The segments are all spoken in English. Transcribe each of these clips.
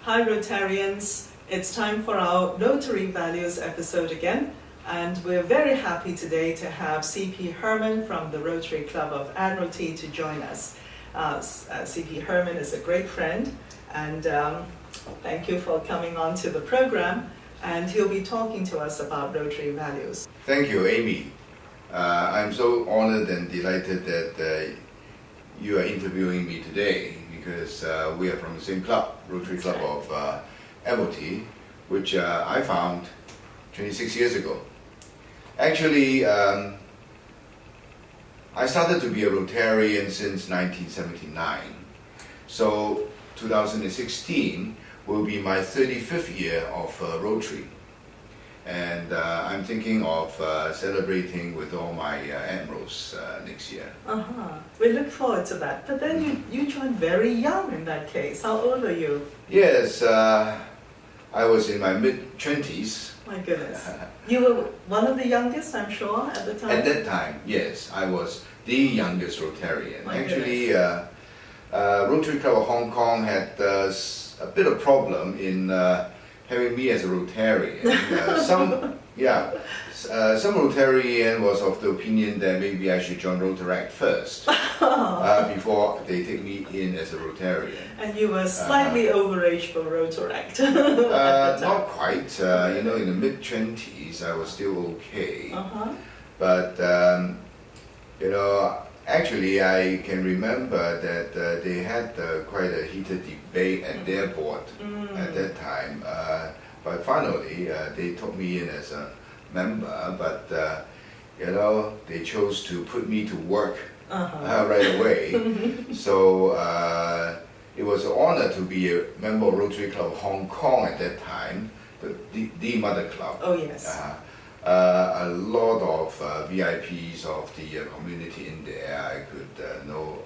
Hi Rotarians, it's time for our Rotary Values episode again, and we're very happy today to have CP Herman from the Rotary Club of Admiralty to join us. CP Herman is a great friend, and thank you for coming on to the program, and he'll be talking to us about Rotary values. Thank you, Amy. I'm so honored and delighted that you are interviewing me today because we are from the same club, Rotary Club of Admiralty, which I found 26 years ago. Actually, I started to be a Rotarian since 1979. So 2016 will be my 35th year of Rotary. And I'm thinking of celebrating with all my admirals next year. We look forward to that. But then you joined very young in that case. How old are you? Yes, I was in my mid-20s. My goodness. You were one of the youngest, I'm sure, at the time? At that time, yes, I was the youngest Rotarian. My Actually, Rotary Club of Hong Kong had a bit of problem in having me as a Rotarian. Some Rotarian was of the opinion that maybe I should join Rotaract first before they take me in as a Rotarian. And you were slightly overage for Rotaract. Not quite. In the mid-20s I was still okay. But actually I can remember that they had quite a heated debate at their board at that time. But finally they took me in as a member, but they chose to put me to work right away. So it was an honor to be a member of Rotary Club of Hong Kong at that time, the mother club. Oh yes. A lot of VIPs of the community in there. I could know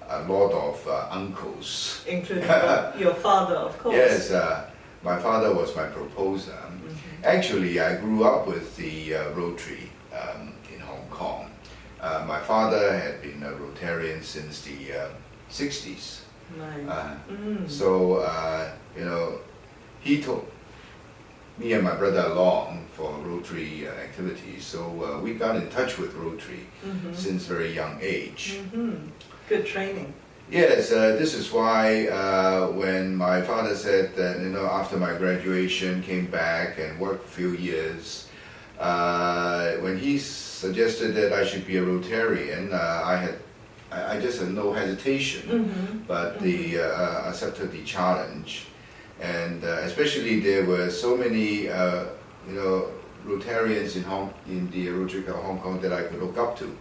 a lot of uncles. Including your father, of course. Yes, my father was my proposer. Actually, I grew up with the Rotary in Hong Kong. My father had been a Rotarian since the 60s. Nice. So, he took me and my brother along for Rotary activities. So we got in touch with Rotary since very young age. Good training. Yes, this is why when my father said that, after my graduation, came back and worked a few years, when he suggested that I should be a Rotarian, I just had no hesitation, but accepted the challenge. And especially there were so many, Rotarians in the Rotary Club of Hong Kong that I could look up to.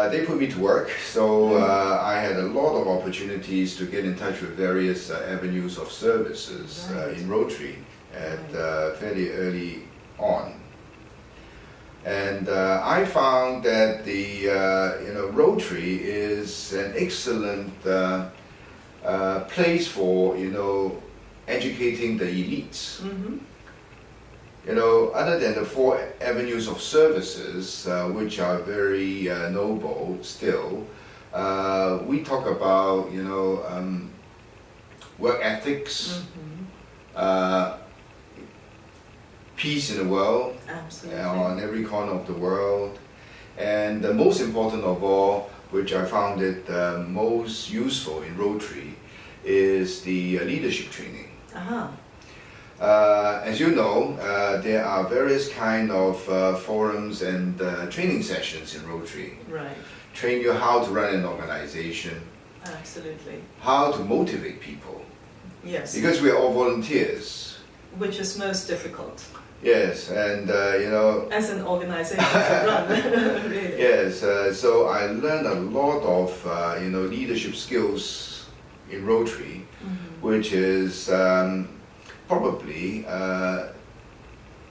They put me to work, so I had a lot of opportunities to get in touch with various avenues of services in Rotary at fairly early on. And I found that the Rotary is an excellent place for educating the elites. Other than the 4 avenues of services, which are very noble still, we talk about work ethics, peace in the world, on every corner of the world, and the most important of all, which I found it most useful in Rotary, is the leadership training. As you know, there are various kind of forums and training sessions in Rotary. Right. Train you how to run an organization. Absolutely. How to motivate people. Yes. Because we are all volunteers. Which is most difficult. Yes, and as an organization to run, really. Yes, so I learned a lot of leadership skills in Rotary, which is probably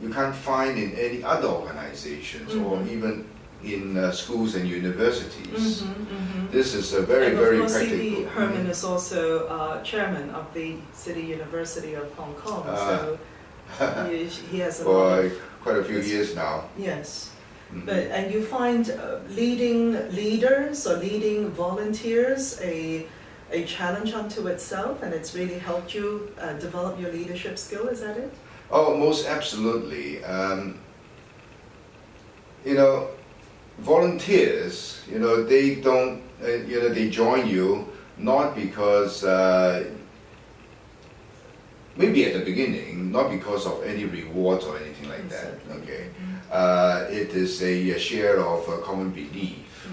you can't find in any other organizations or even in schools and universities. This is a very, very practical. CP Herman is also chairman of the City University of Hong Kong, so he has a lot of, quite a few years now. Yes. And you find leading leaders or leading volunteers a a challenge unto itself, and it's really helped you develop your leadership skill. Is that it? Oh, most absolutely. You know, volunteers, you know, they don't, you know, they join you not because, maybe at the beginning, not because of any rewards or anything like that, okay? It is a share of a common belief.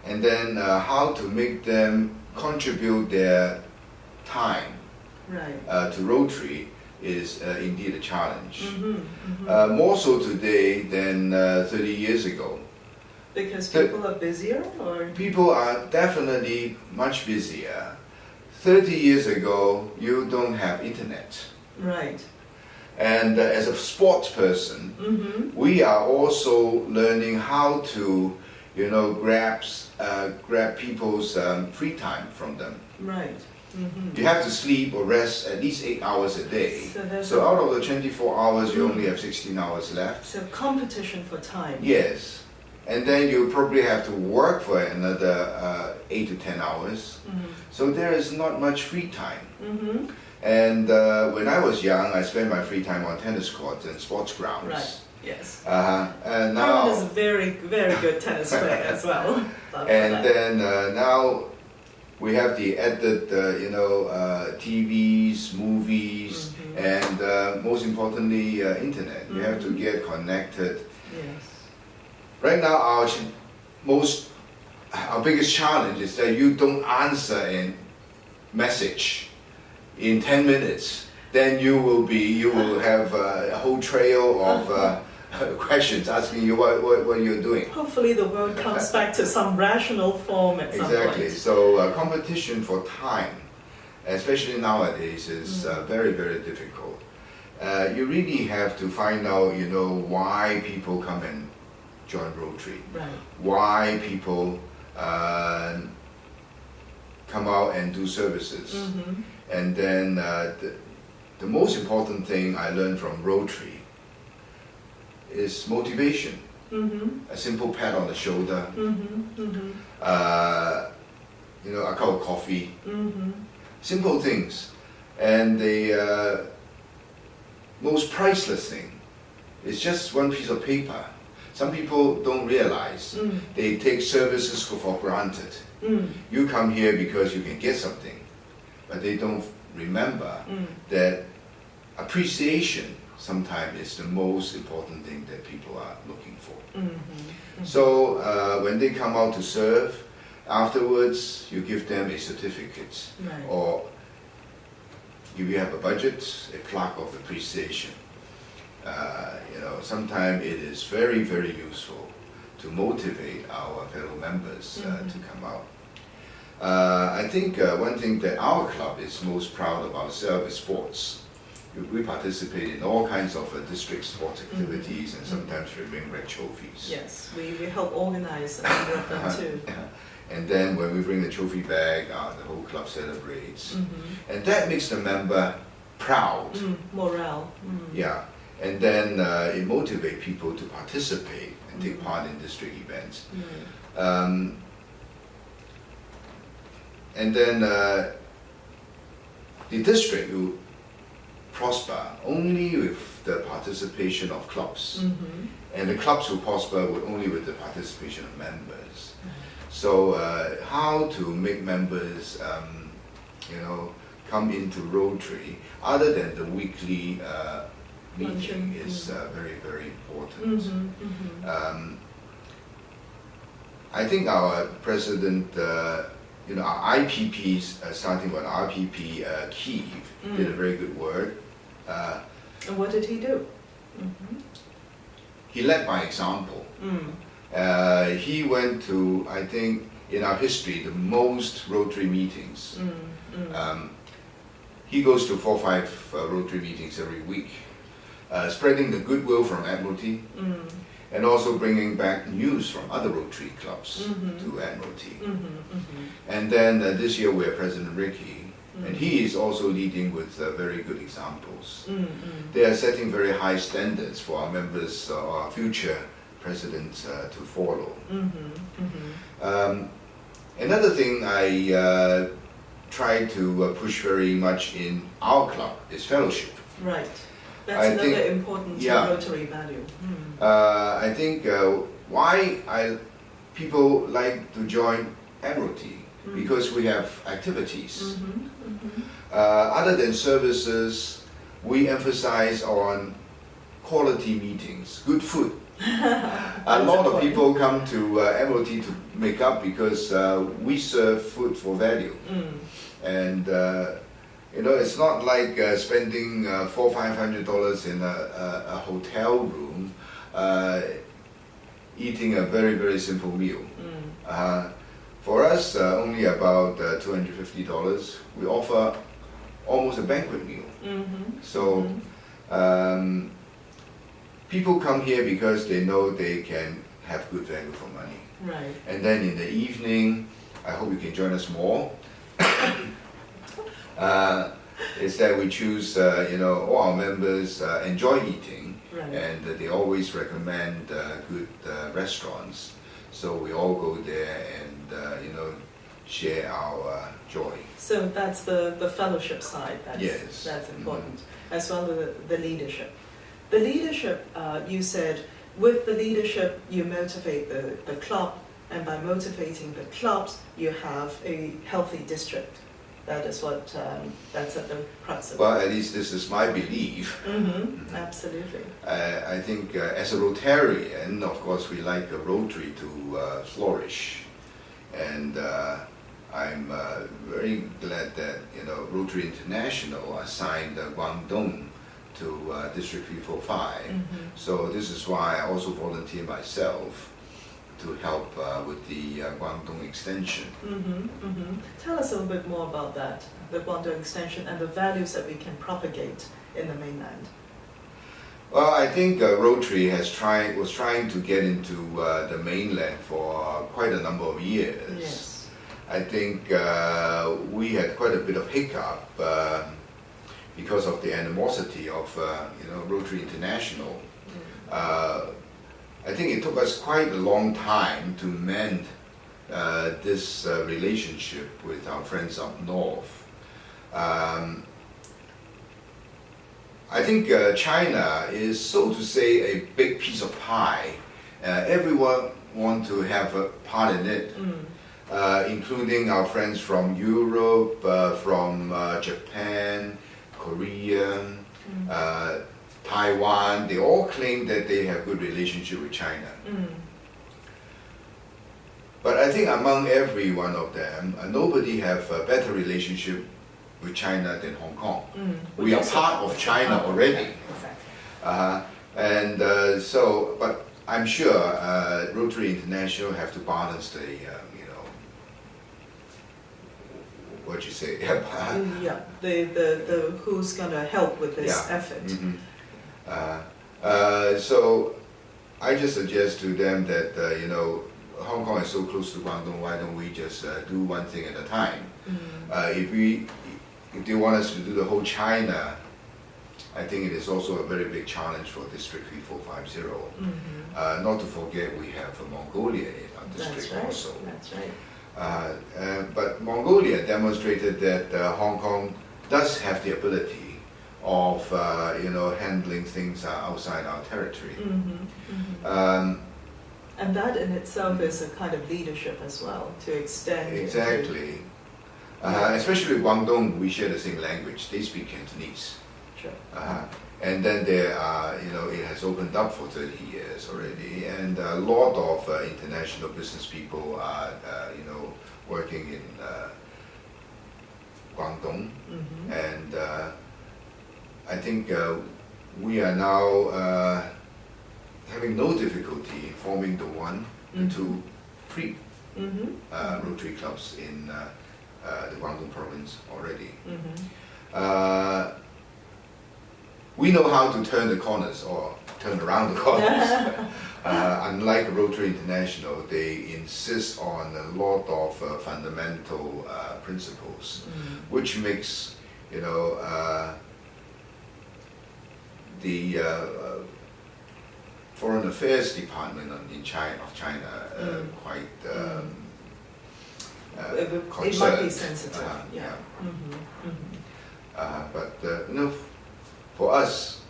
And then how to make them contribute their time to Rotary is indeed a challenge. More so today than 30 years ago. Because people are busier, or? People are definitely much busier. 30 years ago, you don't have internet. Right. And as a sports person, we are also learning how to, you know, grab people's free time from them. Right. You have to sleep or rest at least 8 hours a day. So out of the 24 hours, you only have 16 hours left. So competition for time. Yes. And then you probably have to work for another 8 to 10 hours. So there is not much free time. And when I was young, I spent my free time on tennis courts and sports grounds. Right. Yes. And now Herman is a very, very good tennis player as well. And then now we have the added, you know, TVs, movies, and most importantly, internet. You have to get connected. Yes. Right now, our biggest challenge is that you don't answer a message in 10 minutes. Then you will have a whole trail of questions asking you what you're doing. Hopefully the world comes back to some rational form at some point. Exactly. So competition for time, especially nowadays, is very, very difficult. You really have to find out, you know, why people come and join Rotary. Right. Why people come out and do services. And then the most important thing I learned from Rotary is motivation. A simple pat on the shoulder, you know, a cup of coffee, simple things. And the most priceless thing is just one piece of paper. Some people don't realize they take services for granted. You come here because you can get something, but they don't remember that appreciation sometimes is the most important thing that people are looking for. So when they come out to serve, afterwards you give them a certificate, or if you have a budget, a plaque of appreciation. You know, sometimes it is very, very useful to motivate our fellow members to come out. I think one thing that our club is most proud of ourselves is sports. We participate in all kinds of district sports activities, and sometimes we bring red trophies. Yes, we help organize a number of them too. And then when we bring the trophy back, the whole club celebrates. And that makes the member proud. Morale. Yeah. And then it motivates people to participate and take part in district events. And then the district will prosper only with the participation of clubs. And the clubs will prosper only with the participation of members. So how to make members, you know, come into Rotary, other than the weekly meeting, is very, very important. I think our president, you know, our IPPs, starting with RPP Kiev, did a very good work. And what did he do? He led by example. He went to, I think, in our history, the most Rotary meetings. He goes to 4 or 5 Rotary meetings every week, spreading the goodwill from Admiralty, and also bringing back news from other Rotary clubs to Admiralty. And then this year we have President Ricky, and he is also leading with very good examples. They are setting very high standards for our members, our future presidents to follow. Another thing I try to push very much in our club is fellowship. Right. That's another important Rotary value. I think why people like to join Admiralty because we have activities. Other than services, we emphasize on quality meetings, good food. A lot of people come to Admiralty to make up because we serve food for value. And it's not like spending $400-500 in a hotel room, eating a very, very simple meal. For us, only about $250. We offer almost a banquet meal. So people come here because they know they can have good value for money. Right. And then in the evening, I hope you can join us more. Is that we choose, all our members enjoy eating, and they always recommend good restaurants. So we all go there and, share our joy. So that's the fellowship side. That's important, as well as the leadership. The leadership, you said, with the leadership you motivate the club, and by motivating the clubs you have a healthy district. That is what, that's at the crux of it. Well, at least this is my belief. Absolutely. I think as a Rotarian, of course, we like a Rotary to flourish. And I'm very glad that, Rotary International assigned Guangdong to District 345. So this is why I also volunteer myself to help with the Guangdong extension. Tell us a little bit more about that, the Guangdong extension and the values that we can propagate in the mainland. Well, I think Rotary was trying to get into the mainland for quite a number of years. Yes. I think we had quite a bit of hiccup because of the animosity of Rotary International. I think it took us quite a long time to mend this relationship with our friends up north. I think China is, so to say, a big piece of pie. Everyone wants to have a part in it, including our friends from Europe, from Japan, Korea, Taiwan. They all claim that they have good relationship with China. But I think among every one of them, nobody have a better relationship with China than Hong Kong. We are part of China already. Exactly. But I'm sure Rotary International have to balance the, what you say? The who's gonna help with this effort. So I just suggest to them that, Hong Kong is so close to Guangdong, why don't we just do one thing at a time? If they want us to do the whole China, I think it is also a very big challenge for District 3450. Not to forget we have Mongolia in our district also. That's right. But Mongolia demonstrated that Hong Kong does have the ability of handling things outside our territory. And that in itself is a kind of leadership as well, to extend. Exactly. Especially with Guangdong, we share the same language. They speak Cantonese. Sure. And then there are, it has opened up for 30 years already, and a lot of international business people are, working in Guangdong. And I think we are now having no difficulty forming the two, three Rotary clubs in the Guangdong province already. We know how to turn the corners or turn around the corners. Unlike Rotary International, they insist on a lot of fundamental principles, which makes the Foreign Affairs Department of China quite it might be concerned. sensitive. Yeah. But you know, for us,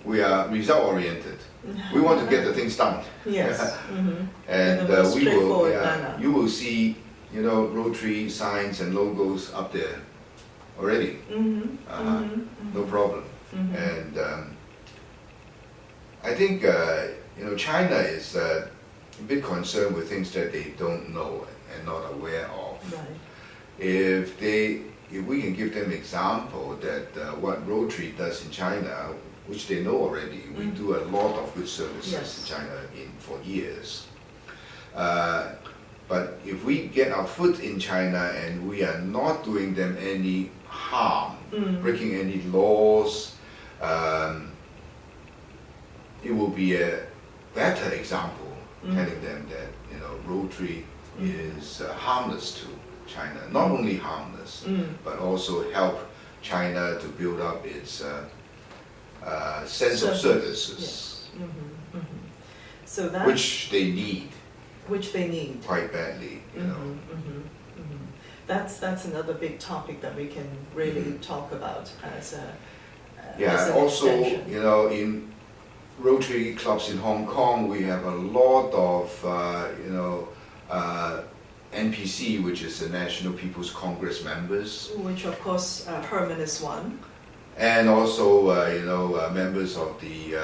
we are result oriented. We want to get the things done. Yes. And In the most we will. straightforward manner. You will see, you know, Rotary signs and logos up there already. No problem. And I think you know, China is a bit concerned with things that they don't know and not aware of. Right. If we can give them example that what Rotary does in China, which they know already, we do a lot of good services Yes. in China for years. But if we get our foot in China and we are not doing them any harm, breaking any laws, it will be a better example telling them that, you know, Rotary is harmless to China. Not only harmless, but also help China to build up its sense of services, Yes. So that which they need which they need. quite badly, you know. That's another big topic that we can really talk about as a as Yeah, an also, extension. you know, in Rotary clubs in Hong Kong, we have a lot of, you know, NPC, which is the National People's Congress members, Which of course Herman is one. and also, you know, members of the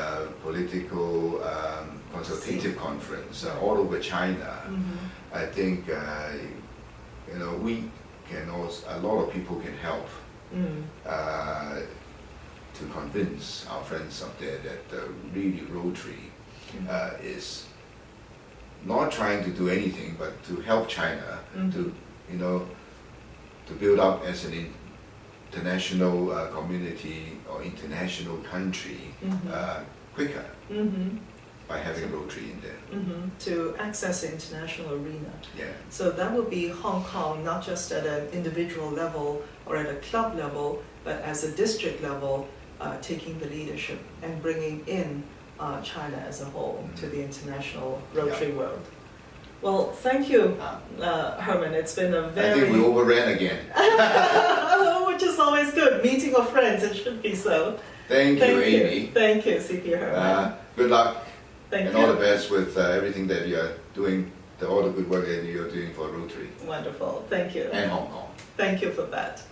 Political Consultative Conference all over China. I think, you know, we can also, a lot of people can help to convince our friends up there that really Rotary is not trying to do anything but to help China to, you know, to build up as an international community or international country quicker by having Rotary in there. To access the international arena. Yeah. So that would be Hong Kong, not just at an individual level or at a club level, but as a district level, taking the leadership and bringing in China as a whole to the international Rotary world. Well, thank you, Herman. It's been a I very... think we overran again. Which is always good. Meeting of friends, it should be so. Thank you, Amy. Thank you, CP Herman. Good luck Thank and you. all the best with everything that you are doing, all the good work that you're doing for Rotary Wonderful. Thank you. and Hong Kong. Thank you for that.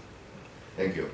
Thank you.